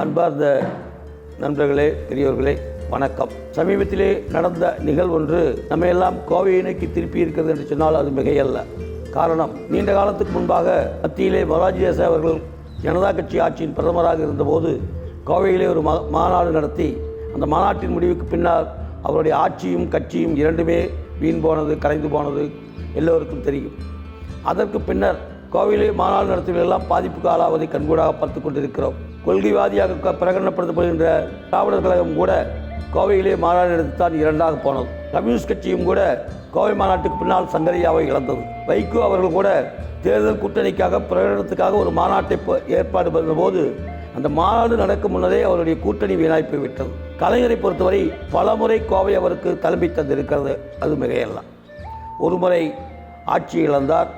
அன்பார்ந்த நண்பர்களே, பெரியோர்களே, வணக்கம். சமீபத்திலே நடந்த நிகழ்வு ஒன்று நம்ம எல்லாம் கோவையை நோக்கி திருப்பி இருக்கிறது என்று சொன்னால் அது மிகையல்ல. காரணம், நீண்ட காலத்துக்கு முன்பாக மத்தியிலே மொரார்ஜி தேசாய் அவர்கள் ஜனதா கட்சி ஆட்சியின் பிரதமராக இருந்தபோது கோவையிலே ஒரு மாநாடு நடத்தி அந்த மாநாட்டின் முடிவுக்கு பின்னால் அவருடைய ஆட்சியும் கட்சியும் இரண்டுமே வீண் போனது, கரைந்து போனது எல்லோருக்கும் தெரியும். அதற்கு பின்னர் கோவையிலே மாநாடு நடத்துவதெல்லாம் பாதிப்புக்கு ஆளாவதை கண்கூடாக பார்த்து கொண்டிருக்கிறோம். கொள்கைவாதியாக பிரகடனப்படுத்தப்படுகின்ற திராவிடர் கழகம் கூட கோவையிலே மாநாடு நடத்தித்தான் இரண்டாக போனது. கம்யூனிஸ்ட் கட்சியும் கூட கோவை மாநாட்டுக்கு பின்னால் சங்கரியாவை இழந்தது. வைகோ அவர்கள் கூட தேர்தல் கூட்டணிக்காக பிரகடனத்துக்காக ஒரு மாநாட்டை ஏற்பாடு பண்ணபோது அந்த மாநாடு நடக்கும் முன்னரே அவருடைய கூட்டணி வீணாய் போய்விட்டது. கலைஞரை பொறுத்தவரை பலமுறை கோவை அவருக்கு தலைமை தந்திருக்கிறது, அது மிகையல்ல. ஒரு முறை ஆட்சி இழந்தார்,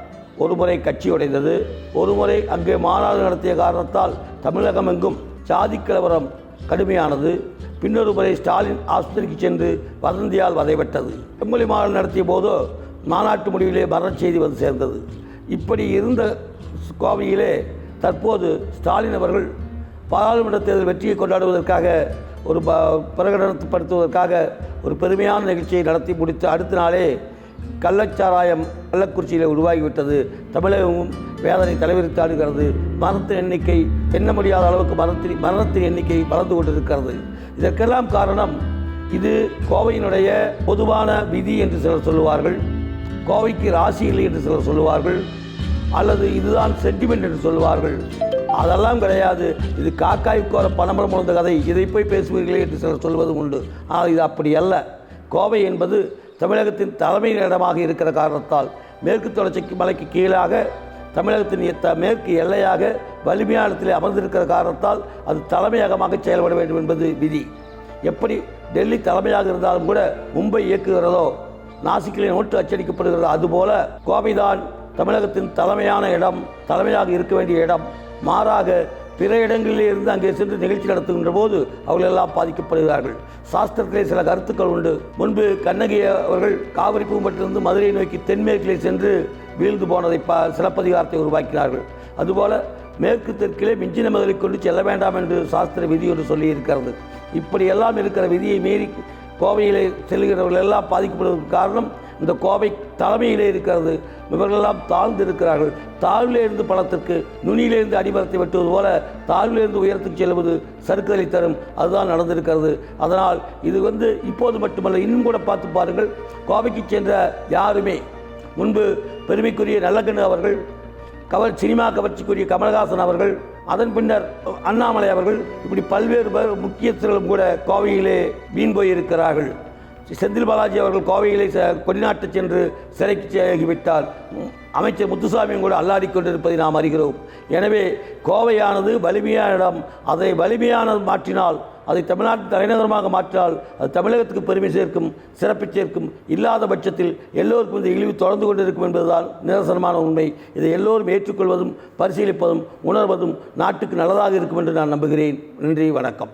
ஒரு முறை கட்சி உடைந்தது, ஒரு முறை அங்கே மாநாடு நடத்திய காரணத்தால் தமிழகம் எங்கும் சாதி கலவரம் கடுமையானது. பின்னொரு முறை ஸ்டாலின் ஆஸ்பத்திரிக்கு சென்று வதந்தியால் வதைப்பட்டது. செம்மொழி மாநாடு நடத்திய போதோ மாநாட்டு முடிவிலே மரணச் செய்தி வந்து சேர்ந்தது. இப்படி இருந்த கோவையிலே தற்போது ஸ்டாலின் அவர்கள் பாராளுமன்ற தேர்தல் வெற்றியை கொண்டாடுவதற்காக ஒரு பிரகடனப்படுத்துவதற்காக ஒரு பெருமையான நிகழ்ச்சியை நடத்தி முடித்து அடுத்த நாளே கள்ளச்சாராயம் கள்ளக்குறிச்சியில் உருவாகிவிட்டது. தமிழகமும் வேதனை தலைவிரித்தாடுகிறது. மரணத்தின் எண்ணிக்கை எண்ண முடியாத அளவுக்கு மரணத்தின் எண்ணிக்கை வளர்ந்து கொண்டிருக்கிறது. இதற்கெல்லாம் காரணம் இது கோவையினுடைய பொதுவான விதி என்று சிலர் சொல்லுவார்கள், கோவைக்கு ராசி இல்லை என்று சிலர் சொல்லுவார்கள், அல்லது இதுதான் சென்டிமெண்ட் என்று சொல்லுவார்கள். அதெல்லாம் கிடையாது. இது காக்காய்க்கு வர பணமரம் முழந்த கதை, இதை போய் பேசுவீர்களே என்று சிலர் சொல்வது உண்டு. ஆனால் இது அப்படி அல்ல. கோவை என்பது தமிழகத்தின் தலைமை இடமாக இருக்கிற காரணத்தால் மேற்கு தொடர்ச்சி மலைக்கு கீழாக தமிழகத்தின் மேற்கு எல்லையாக வலிமையான இடத்திலே அமர்ந்திருக்கிற காரணத்தால் அது தலைமையகமாக செயல்பட வேண்டும் என்பது விதி. எப்படி டெல்லி தலைமையாக இருந்தாலும் கூட மும்பை இயக்குகிறதோ, நாசிக்கிலே நோட்டு அச்சடிக்கப்படுகிறதோ, அதுபோல கோவைதான் தமிழகத்தின் தலைமையான இடம், தலைமையாக இருக்க வேண்டிய இடம். மாறாக பிற இடங்களிலே இருந்து அங்கே சென்று நிகழ்ச்சி நடத்துகின்ற போது அவர்கள் எல்லாம் பாதிக்கப்படுகிறார்கள். சாஸ்திரத்திலே சில கருத்துக்கள் உண்டு. முன்பு கண்ணகி அவர்கள் காவிரி பூம்பட்டிலிருந்து மதுரை நோக்கி தென்மேற்கிலே சென்று வீழ்ந்து போனதை சிலப்பதிகாரத்தை உருவாக்கினார்கள். அதுபோல மேற்கு தெற்கிலே மிஞ்சின மதுரை கொண்டு செல்ல வேண்டாம் என்று சாஸ்திர விதி ஒன்று சொல்லியிருக்கிறது. இப்படியெல்லாம் இருக்கிற விதியை மீறி கோவையிலே செல்கிறவர்கள் எல்லாம் பாதிக்கப்படுவதற்கு காரணம் இந்த கோவை தலைமையிலே இருக்கிறது. இவர்களெல்லாம் தாழ்ந்து இருக்கிறார்கள். தாழ்விலே இருந்து பணத்திற்கு, நுனியிலிருந்து அடிமரத்தை வெட்டுவது போல தாழ்விலிருந்து உயரத்துக்கு செல்வது சறுக்குதலை தரும். அதுதான் நடந்திருக்கிறது. அதனால் இது இப்போது மட்டுமல்ல, இன்னும் கூட பார்த்து பாருங்கள். கோவைக்கு சென்ற யாருமே முன்பு பெருமைக்குரிய நல்லகண்ணு அவர்கள், சினிமா கவர்ச்சிக்குரிய கமலஹாசன் அவர்கள், அதன் பின்னர் அண்ணாமலை அவர்கள், இப்படி பல்வேறு முக்கியஸ்தர்களும் கூட கோவையிலே வீண் போயிருக்கிறார்கள். செந்தில் பாலாஜி அவர்கள் கோவையிலே கொடிநாட்டு சென்று சிறைக்கு ஆகிவிட்டார். அமைச்சர் முத்துசாமியும் கூட அல்லாடி கொண்டிருப்பதை நாம் அறிகிறோம். எனவே கோவையானது வலிமையான இடம். அதை வலிமையான மாற்றினால், அதை தமிழ்நாட்டின் தலைநகரமாக மாற்றினால் அது தமிழகத்துக்கு பெருமை சேர்க்கும், சிறப்பு சேர்க்கும். இல்லாத பட்சத்தில் எல்லோருக்கும் இந்த இழிவு தொடர்ந்து கொண்டிருக்கும் என்பதுதான் நிதர்சனமான உண்மை. இதை எல்லோரும் ஏற்றுக்கொள்வதும் பரிசீலிப்பதும் உணர்வதும் நாட்டுக்கு நல்லதாக இருக்கும் என்று நான் நம்புகிறேன். நன்றி, வணக்கம்.